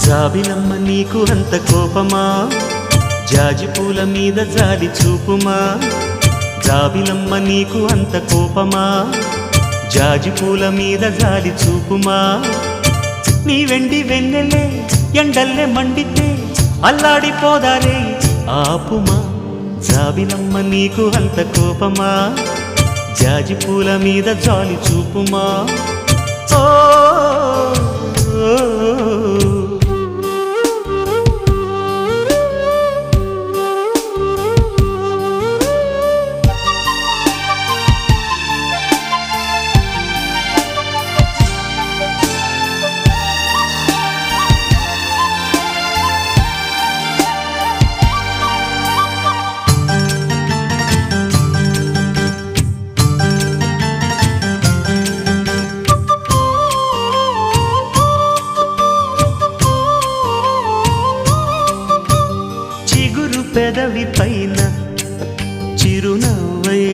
జాబిలమ్మ నీకు అంత కోపమా, జాజి పూల మీద జాలి చూపుమా. జాబిలమ్మ నీకు అంత కోపమా, జాజి పూల మీద జాలి చూపుమా. నీ వెండి వెన్నెలే ఎండల్లే మండితే అల్లాడిపోదారే ఆపుమా. జాబిలమ్మ నీకు అంత కోపమా, జాజి పూల మీద జాలి చూపుమా. ఓ పెదవి పైన చిరునవ్వై